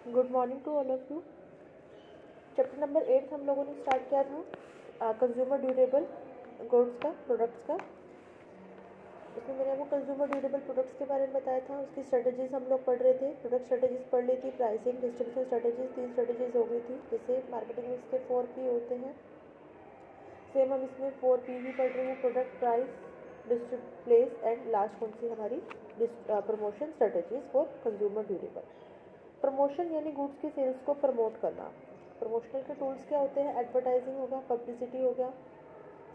Good morning to all of you. Chapter number 8 हम लोगों ने स्टार्ट किया था कंज्यूमर ड्यूरेबल गुड्स का, प्रोडक्ट्स का। उसमें मैंने आपको कंज्यूमर ड्यूरेबल प्रोडक्ट्स के बारे में बताया था। उसकी स्ट्रेटजीज हम लोग पढ़ रहे थे। प्रोडक्ट स्ट्रेटजीज पढ़ ली थी, प्राइसिंग, डिस्ट्रीब्यूशन स्ट्रेटजीज, 3 स्ट्रेटजीज हो गई थी। जैसे मार्केटिंग में इसके 4P होते हैं, सेम हम इसमें 4P ही पढ़ रहे हैं। Product, price, distribute, place and last कौन सी हमारी promotion strategies for consumer durable. Promotion यानी गुड्स की सेल्स को प्रमोट करना। प्रमोशनल के टूल्स क्या होते हैं? एडवर्टाइजिंग हो गया, पब्लिसिटी हो गया,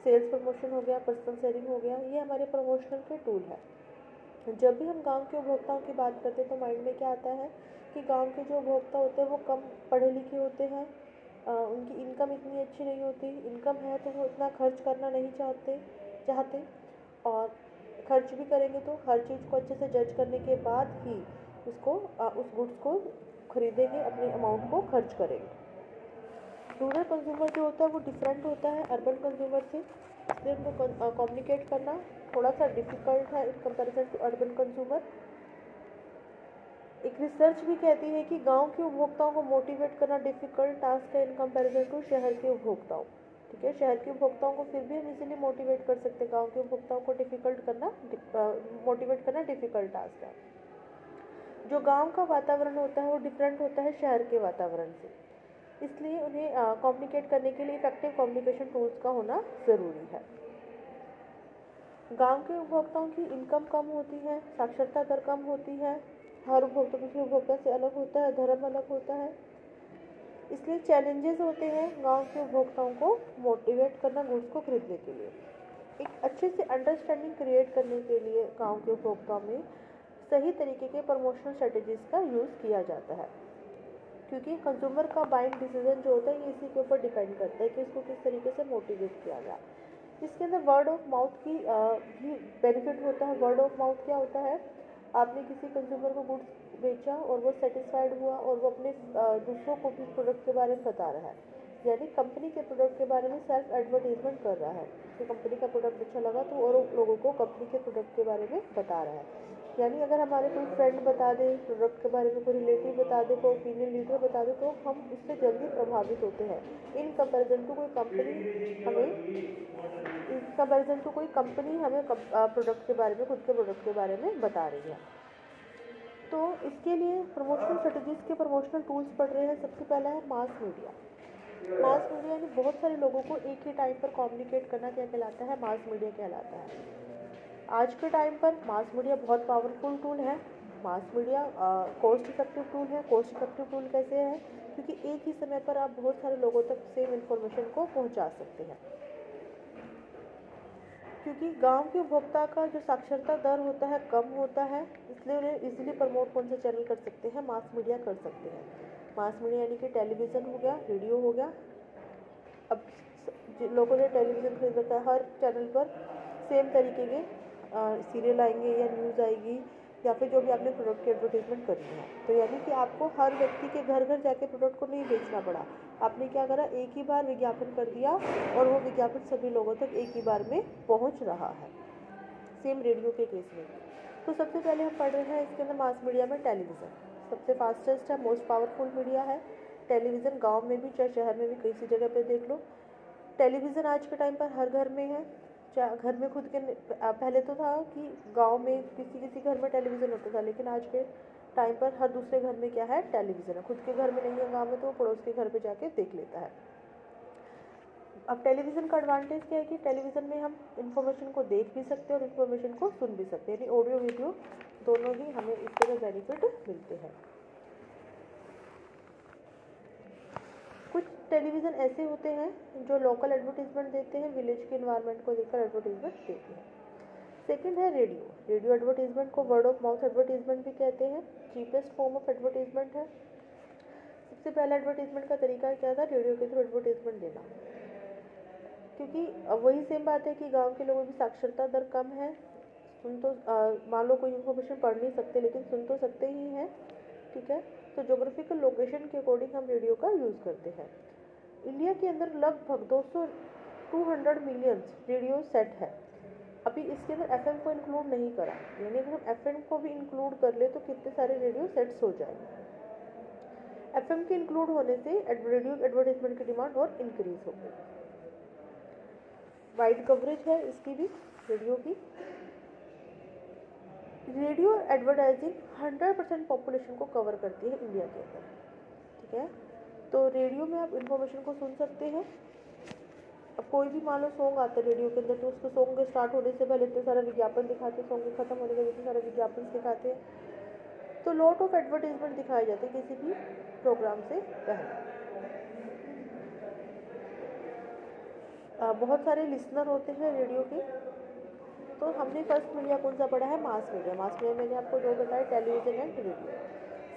सेल्स प्रमोशन हो गया, पर्सनल सेलिंग हो गया। ये हमारे प्रमोशनल के टूल है। जब भी हम गांव के उपभोक्ताओं की बात करते हैं तो माइंड में क्या आता है कि गांव के जो उपभोक्ता होते हैं वो कम पढ़े लिखे होते हैं, उनकी इनकम इतनी अच्छी नहीं होती। इनकम है तो वो इतना खर्च करना नहीं चाहते और खर्च भी करेंगे तो हर चीज़ को अच्छे से जज करने के बाद ही उस गुड्स को खरीदेंगे, अपने अमाउंट को खर्च करेंगे। रूरल कंज्यूमर जो होता है वो डिफरेंट होता है अर्बन कंज्यूमर से, इसलिए उनको कम्युनिकेट करना थोड़ा सा डिफ़िकल्ट है in comparison to urban consumer. एक रिसर्च भी कहती है कि गांव के उपभोक्ताओं को मोटिवेट करना डिफ़िकल्ट टास्क है इन कंपैरिजन टू शहर के उपभोक्ताओं। ठीक है, शहर के उपभोक्ताओं को फिर भी हम इजीली मोटिवेट कर सकते हैं, गांव के उपभोक्ताओं को मोटिवेट करना डिफ़िकल्ट टास्क है। जो गांव का वातावरण होता है वो डिफरेंट होता है शहर के वातावरण से, इसलिए उन्हें कम्युनिकेट करने के लिए इफेक्टिव कम्युनिकेशन टूल्स का होना ज़रूरी है। गांव के उपभोक्ताओं की इनकम कम होती है, साक्षरता दर कम होती है, हर उपभोक्ता दूसरे उपभोक्ता से अलग होता है, धर्म अलग होता है, इसलिए चैलेंजेस होते हैं गांव के उपभोक्ताओं को मोटिवेट करना गुड्स को खरीदने के लिए। एक अच्छे से अंडरस्टैंडिंग क्रिएट करने के लिए गांव के उपभोक्ताओं में सही तरीके के प्रमोशनल स्ट्रेटजीज का यूज़ किया जाता है, क्योंकि कंज्यूमर का बाइंग डिसीजन जो होता है ये इसी के ऊपर डिपेंड करता है कि इसको किस तरीके से मोटिवेट किया जाए। इसके अंदर वर्ड ऑफ माउथ की भी बेनिफिट होता है। वर्ड ऑफ माउथ क्या होता है? आपने किसी कंज्यूमर को गुड्स बेचा और वो सेटिस्फाइड हुआ और वो अपने दूसरों को भी प्रोडक्ट के बारे में बता रहा है, यानी कंपनी के प्रोडक्ट के बारे में सेल्फ एडवर्टीजमेंट कर रहा है कि कंपनी का प्रोडक्ट अच्छा लगा तो और लोगों को कंपनी के प्रोडक्ट के बारे में बता रहा है। यानी अगर हमारे कोई फ्रेंड बता दे प्रोडक्ट के बारे में, कोई रिलेटिव बता दे, कोई ओपिनियन लीडर बता दे, तो हम उससे जल्दी प्रभावित होते हैं इन कंपैरिजन टू कोई कंपनी हमें प्रोडक्ट के बारे में, खुद के प्रोडक्ट के बारे में बता रही है। तो इसके लिए प्रमोशनल स्ट्रेटजीज के प्रमोशनल टूल्स पढ़ रहे हैं। सबसे पहला है मास मीडिया। मास मीडिया यानी बहुत सारे लोगों को एक ही टाइम पर कम्युनिकेट करना क्या कहलाता है? मास मीडिया कहलाता है। आज के टाइम पर मास मीडिया बहुत पावरफुल टूल है। Mass media cost effective tool है। कॉस्ट इफेक्टिव टूल कैसे है? क्योंकि एक ही समय पर आप बहुत सारे लोगों तक सेम इन्फॉर्मेशन को पहुंचा सकते हैं। क्योंकि गांव के उपभोक्ता का जो साक्षरता दर होता है कम होता है, इसलिए उन्हें इजीली प्रमोट कौन से चैनल कर सकते हैं? मास मीडिया कर सकते हैं। मास मीडिया यानी कि टेलीविज़न हो गया, रेडियो हो गया। अब लोगों ने टेलीविज़न खरीद रखा है, हर चैनल पर सेम तरीके के सीरियल आएंगे या न्यूज़ आएगी या फिर जो भी आपने प्रोडक्ट की एडवर्टीजमेंट करनी है। तो यानी कि आपको हर व्यक्ति के घर घर जाके प्रोडक्ट को नहीं बेचना पड़ा। आपने क्या करा? एक ही बार विज्ञापन कर दिया और वो विज्ञापन सभी लोगों तक एक ही बार में पहुंच रहा है। सेम रेडियो के केस में। तो सबसे पहले हम पढ़ रहे हैं इसके अंदर मास मीडिया में टेलीविज़न सबसे फास्टेस्ट है, मोस्ट पावरफुल मीडिया है। टेलीविज़न गाँव में भी चाहे शहर में भी किसी जगह पर देख लो, टेलीविज़न आज के टाइम पर हर घर में है। चाहे घर में खुद के, पहले तो था कि गांव में किसी घर में टेलीविज़न होता था, लेकिन आज के टाइम पर हर दूसरे घर में क्या है? टेलीविज़न है। खुद के घर में नहीं है गांव में तो पड़ोस के घर पे जाके देख लेता है। अब टेलीविज़न का एडवांटेज क्या है कि टेलीविज़न में हम इन्फॉर्मेशन को देख भी सकते हैं और इन्फॉर्मेशन को सुन भी सकते हैं, यानी ऑडियो वीडियो दोनों ही हमें इससे बेनिफिट मिलते हैं। कुछ टेलीविज़न ऐसे होते हैं जो लोकल एडवर्टीजमेंट देते हैं, विलेज के इन्वायरमेंट को देखकर एडवर्टीजमेंट देते हैं। सेकंड है रेडियो। रेडियो एडवर्टीजमेंट को वर्ड ऑफ माउथ एडवर्टीजमेंट भी कहते हैं। चीपेस्ट फॉर्म ऑफ एडवर्टीजमेंट है। सबसे पहला एडवर्टीजमेंट का तरीका क्या था? रेडियो के थ्रू एडवर्टीजमेंट देना, क्योंकि वही सेम बात है कि गाँव के लोगों की साक्षरता दर कम है। सुन तो मान लो कोई इन्फॉर्मेशन पढ़ नहीं सकते लेकिन सुन तो सकते ही हैं, ठीक है। तो जोग्राफिकल लोकेशन के अकॉर्डिंग हम रेडियो का यूज़ करते हैं। इंडिया के अंदर लगभग 200 मिलियन रेडियो सेट है। अभी इसके अंदर एफएम को इंक्लूड नहीं करा, यानी अगर हम एफएम को भी इंक्लूड कर ले तो कितने सारे रेडियो सेट्स हो जाएंगे। FM के इंक्लूड होने से रेडियो एडवर्टाइजमेंट की डिमांड और इंक्रीज हो गई। वाइड कवरेज है इसकी भी रेडियो की। रेडियो एडवर्टाइजिंग 100% पॉपुलेशन को कवर करती है इंडिया के अंदर, ठीक है। तो रेडियो में आप इंफॉर्मेशन को सुन सकते हैं। अब कोई भी मान लो सॉन्ग आता है रेडियो के अंदर, तो उसको सॉन्ग के स्टार्ट होने से पहले इतने सारा विज्ञापन दिखाते हैं, सॉन्ग के खत्म होने के बाद इतने सारे विज्ञापन दिखाते हैं। तो लॉट ऑफ एडवर्टाइजमेंट दिखाए जाते हैं किसी भी प्रोग्राम से पहले। बहुत सारे लिसनर होते हैं रेडियो के। तो हमने फर्स्ट मीडिया कौन सा पढ़ा है? Mass media. मास मीडिया मैंने आपको दो बताया, टेलीविज़न एंड रेडियो।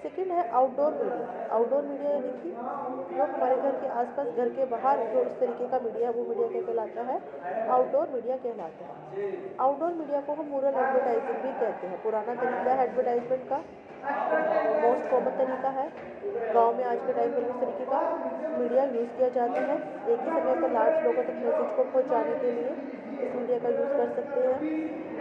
सेकंड है आउटडोर मीडिया। आउटडोर मीडिया यानी कि जो हमारे घर के आसपास, घर के बाहर जो इस तरीके का मीडिया है वो मीडिया क्या कहलाता है? आउटडोर मीडिया कहलाता है। आउटडोर मीडिया को हम रूरल एडवर्टाइजिंग भी कहते हैं। पुराना तरीका है एडवर्टाइजमेंट का, मोस्ट कॉमन तरीका है। गांव में आज के टाइम पर इस तरीके का मीडिया यूज़ किया जाता है। एक ही समय पर लार्ज लोगों तक मैसेज को पहुंचाने के लिए इस मीडिया का यूज़ कर सकते हैं।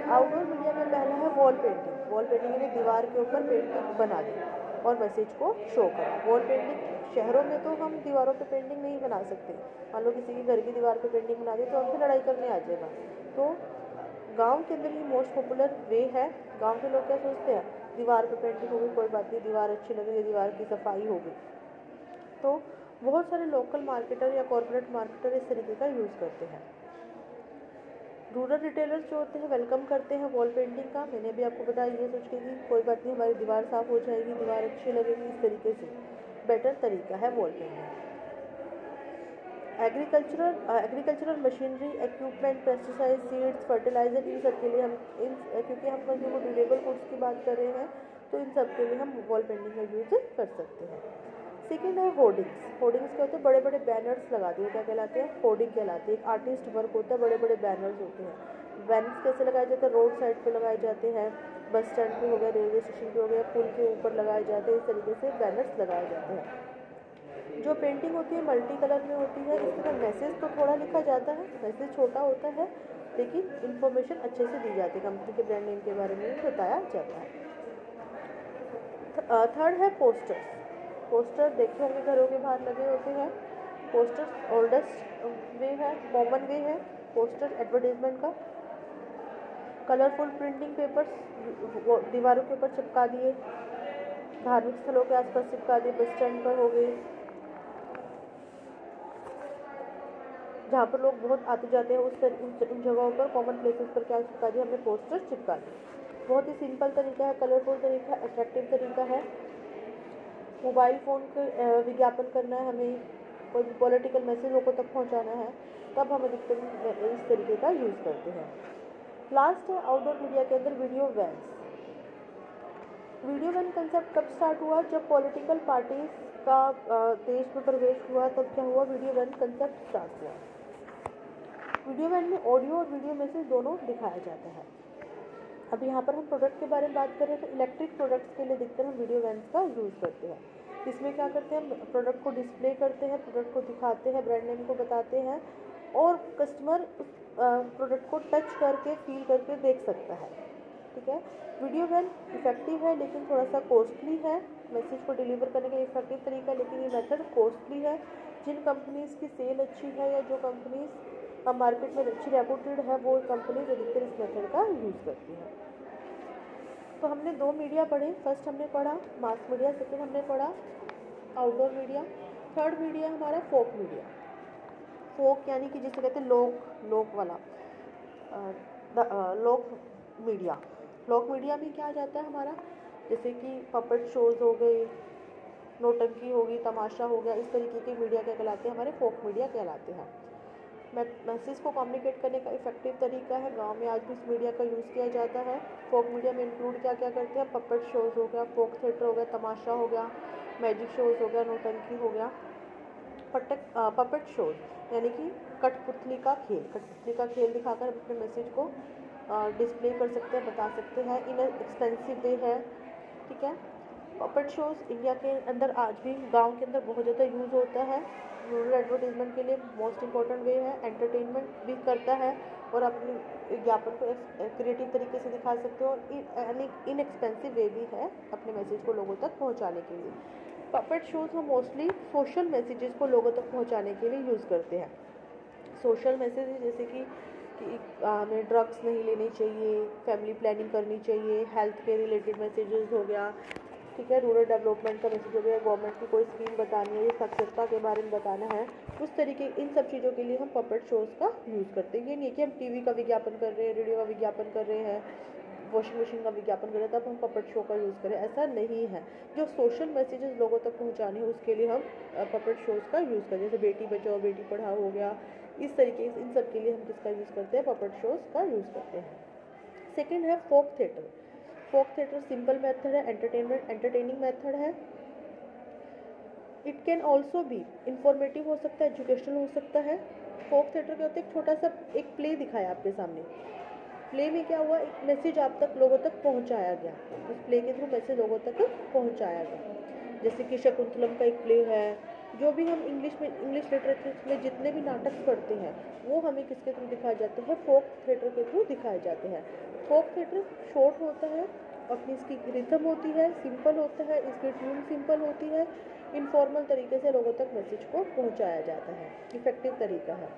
आउटडोर मीडिया में पहला है वॉल पेंटिंग। वॉल पेंटिंग यानी दीवार के ऊपर पेंटिंग बना दी और मैसेज को शो करा। वॉल पेंटिंग शहरों में तो हम दीवारों पे पेंटिंग नहीं बना सकते। मान लो किसी की घर की दीवार पे पेंटिंग बना दी तो हमसे लड़ाई करने आ जाएगा। तो गांव के अंदर ही मोस्ट पॉपुलर वे है। गांव के लोग क्या सोचते हैं? दीवार पे पेंटिंग होगी, कोई बात नहीं, दीवार अच्छी लग रही है, दीवार की सफाई होगी। तो बहुत सारे लोकल मार्केटर या कॉर्पोरेट मार्केटर इस तरीके का यूज़ करते हैं। रूरल रिटेलर्स जो होते हैं वेलकम करते हैं वॉल पेंटिंग का। मैंने भी आपको बताया, ये सोच के कि कोई बात नहीं, हमारी दीवार साफ़ हो जाएगी, दीवार अच्छी लगेगी, इस तरीके से बेटर तरीका है wall painting. Agricultural machinery, equipment, pesticide, seeds, fertiliser, इन सब के लिए हम क्योंकि हम कंज्यूमर ड्यूरेबल गुड्स की बात कर रहे हैं तो इन सब के लिए हम वॉल पेंटिंग का यूज़ कर सकते हैं। सेकेंड है होर्डिंग्स। होर्डिंग्स क्या होते हैं? बड़े बड़े बैनर्स लगा दिए, क्या कहलाते हैं? होर्डिंग कहलाते हैं। एक आर्टिस्ट वर्क होता है, बड़े बड़े बैनर्स होते हैं। बैनर्स कैसे लगाए जाते हैं? रोड साइड पे लगाए जाते हैं, बस स्टैंड पे हो गया, रेलवे स्टेशन पे हो गया, पुल के ऊपर लगाए जाते हैं। इस तरीके से बैनर्स लगाए जाते हैं। जो पेंटिंग होती है मल्टी कलर में होती है। इसके अंदर मैसेज तो थोड़ा लिखा जाता है, मैसेज छोटा होता है, लेकिन इन्फॉर्मेशन अच्छे से दी जाती है, कंपनी के ब्रांड नेम के बारे में बताया जाता है। थर्ड है पोस्टर्स। पोस्टर देखे होंगे घरों के बाहर लगे होते हैं। पोस्टर्स ओल्डेस्ट वे है, कॉमन वे है पोस्टर एडवर्टाइजमेंट का। कलरफुल प्रिंटिंग पेपर्स दीवारों के ऊपर चिपका दिए, धार्मिक स्थलों के आसपास चिपका दिए, बस स्टैंड पर हो गए, जहाँ पर लोग बहुत आते जाते हैं उन जगहों पर, कॉमन प्लेसेस पर क्या चिपका दिया हमने? पोस्टर चिपका दिए। बहुत ही सिंपल तरीका है, कलरफुल तरीका, अट्रैक्टिव तरीका है। मोबाइल फ़ोन के विज्ञापन करना है, हमें कोई भी पॉलिटिकल मैसेज को तक पहुंचाना है, तब हम अधिकतर इस तरीके का यूज़ करते हैं। लास्ट है आउटडोर मीडिया के अंदर video vans. Video van concept कब स्टार्ट हुआ? जब पॉलिटिकल पार्टीज का देश में प्रवेश हुआ, तब क्या हुआ? वीडियो वैन कंसेप्ट स्टार्ट हुआ। वीडियो वैन में ऑडियो और वीडियो मैसेज दोनों दिखाया जाता है। अब यहाँ पर हम प्रोडक्ट के बारे में बात करें तो इलेक्ट्रिक प्रोडक्ट्स के लिए अधिकतर हम वीडियो वैन्स का यूज़ करते हैं। इसमें क्या करते हैं? प्रोडक्ट को डिस्प्ले करते हैं, प्रोडक्ट को दिखाते हैं, ब्रांड नेम को बताते हैं और कस्टमर उस प्रोडक्ट को टच करके फील करके देख सकता है, ठीक है। वीडियो वैन इफेक्टिव है लेकिन थोड़ा सा कॉस्टली है। मैसेज को डिलीवर करने का इफेक्टिव तरीका, लेकिन ये मेथड कॉस्टली है। जिन कंपनीज़ की सेल अच्छी है या जो कंपनीज़ मार्केट में अच्छी रेपुटेड है, वो कंपनीज अधिकतर इस मेथड का यूज़ करती हैं। तो हमने दो मीडिया पढ़े। फर्स्ट हमने पढ़ा मास मीडिया, सेकंड हमने पढ़ा आउटडोर मीडिया। थर्ड मीडिया हमारा फोक मीडिया। फोक यानी कि जिसे कहते हैं लोक वाला लोक मीडिया। लोक मीडिया में क्या आ जाता है हमारा? जैसे कि पपेट शोज़ हो गए, नौटंकी होगी, तमाशा हो गया, इस तरीके के मीडिया क्या कहलाते हैं? हमारे फोक मीडिया कहलाते हैं। मैसेज को कम्युनिकेट करने का इफेक्टिव तरीका है। गांव में आज भी इस मीडिया का यूज़ किया जाता है। फोक मीडिया में इंक्लूड क्या क्या करते हैं? पपेट शोज़ हो गया, फोक थिएटर हो गया, तमाशा हो गया, मैजिक शोज़ हो गया, नौटंकी हो गया। पपेट शोज़ यानी कि कठपुतली का खेल। कठपुतली का खेल दिखाकर हम अपने मैसेज को डिस्प्ले कर सकते हैं, बता सकते हैं। इन एक्सपेंसिव वे है, ठीक है। पपेट शोज़ इंडिया के अंदर आज भी गांव के अंदर बहुत ज़्यादा यूज़ होता है। रूरल एडवर्टाइजमेंट के लिए मोस्ट इम्पॉर्टेंट वे है। एंटरटेनमेंट भी करता है और अपने विज्ञापन को क्रिएटिव तरीके से दिखा सकते हो और इनएक्सपेंसिव वे भी है अपने मैसेज को लोगों तक पहुंचाने के लिए। पपेट शोज हम मोस्टली सोशल मैसेजेस को लोगों तक पहुंचाने के लिए यूज़ करते हैं। सोशल मैसेजेस जैसे कि हमें ड्रग्स नहीं लेनी चाहिए, फैमिली प्लानिंग करनी चाहिए, हेल्थ के रिलेटेड मैसेजेस हो गया, ठीक है, रूरल डेवलपमेंट का मैसेज हो गया, गवर्नमेंट की कोई स्कीम बतानी है या साक्षरता के बारे में बताना है, उस तरीके इन सब चीज़ों के लिए हम पपेट शोज़ का यूज़ करते हैं। ये नहीं कि हम टीवी का विज्ञापन कर रहे हैं, रेडियो का विज्ञापन कर रहे हैं, वॉशिंग मशीन का विज्ञापन कर रहे हैं तब हम पपेट शो का यूज़ करें, ऐसा नहीं है। जो सोशल मैसेजेस लोगों तक पहुंचाने हैं उसके लिए हम पपेट शोज़ का यूज़ करें, जैसे बेटी बचाओ बेटी पढ़ाओ हो गया, इस तरीके से इन सब के लिए हम किसका यूज़ करते हैं, पपेट शोज़ का यूज़ करते हैं। सेकेंड है folk theatre. Folk theatre simple method है, एंटरटेनिंग मेथड है। It can also be informative हो सकता है, एजुकेशनल हो सकता है। फोक थिएटर क्या होता है, एक छोटा सा एक प्ले दिखाया आपके सामने, प्ले में क्या हुआ, एक मैसेज आप तक लोगों तक पहुंचाया गया, उस प्ले के थ्रू मैसेज लोगों तक पहुंचाया गया। जैसे कि शकुंतलम का एक प्ले है, जो भी हम इंग्लिश लिटरेचर में जितने भी नाटक पढ़ते हैं वो हमें किसके थ्रू दिखाए जाते हैं, फोक थिएटर के थ्रू दिखाए जाते हैं। फोक थिएटर शॉर्ट होता है, अपनी इसकी रिथम होती है, सिंपल होता है, इसकी ट्यून सिंपल होती है, इनफॉर्मल तरीके से लोगों तक मैसेज को पहुंचाया जाता है, इफेक्टिव तरीका है।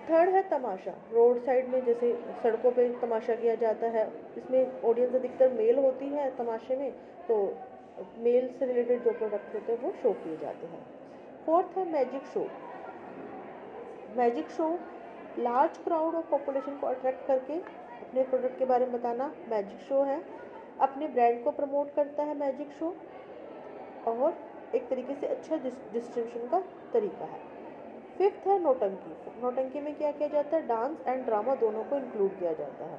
थर्ड है तमाशा। रोड साइड में जैसे सड़कों पे तमाशा किया जाता है, इसमें ऑडियंस अधिकतर मेल होती है तमाशे में, तो मेल से रिलेटेड जो प्रोडक्ट होते हैं वो शो किए जाते हैं। फोर्थ है magic show. Magic show large crowd of population को अट्रैक्ट करके अपने प्रोडक्ट के बारे में बताना मैजिक शो है। अपने ब्रांड को प्रमोट करता है मैजिक शो, और एक तरीके से अच्छा डिस्ट्रीब्यूशन का तरीका है। फिफ्थ है नौटंकी। नौटंकी में क्या किया जाता है, डांस एंड ड्रामा दोनों को इंक्लूड किया जाता है।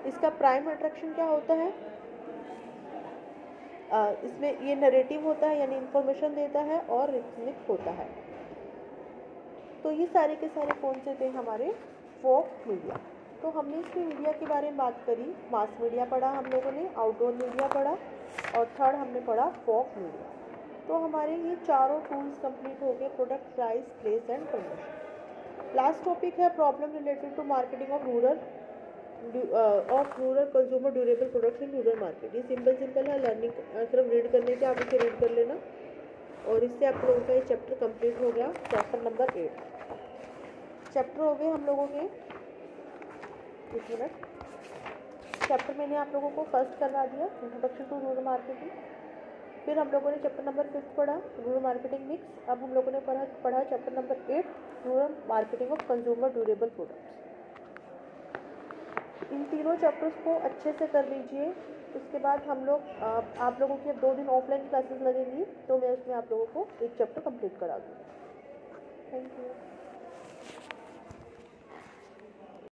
इसका प्राइम अट्रैक्शन क्या होता है, इसमें ये नरेटिव होता है यानी इंफॉर्मेशन देता है और रिथमिक होता है। तो ये सारे के सारे कौन से थे हमारे, फोक मीडिया। तो हमने इसमें मीडिया के बारे में बात करी, मास मीडिया पढ़ा हम लोगों ने, आउटडोर मीडिया पढ़ा, और थर्ड हमने पढ़ा फोक मीडिया। तो हमारे ये चारों टूल्स कंप्लीट हो गए, product, price, place and promotion. Last topic है problem related to marketing of rural consumer durable products in rural market. ये सिंपल है, लर्निंग सिर्फ रीड करने के, आप इसे रीड कर लेना, और इससे आप लोगों का ये चैप्टर कंप्लीट हो गया, चैप्टर नंबर 8 चैप्टर हो गए हम लोगों के। एक मिनट, चैप्टर मैंने आप लोगों को फर्स्ट करवा दिया, इंट्रोडक्शन टू रूरल मार्केटिंग। फिर हम लोगों ने चैप्टर नंबर 5 पढ़ा, रूरल मार्केटिंग मिक्स। अब हम लोगों ने पढ़ा chapter number 8, rural marketing of consumer durable products. इन तीनों चैप्टर्स को अच्छे से कर लीजिए। उसके बाद हम लोग आप लोगों की अब 2 दिन ऑफलाइन क्लासेस लगेंगी, तो मैं उसमें आप लोगों को एक चैप्टर कंप्लीट करा दूँगी। Thank you.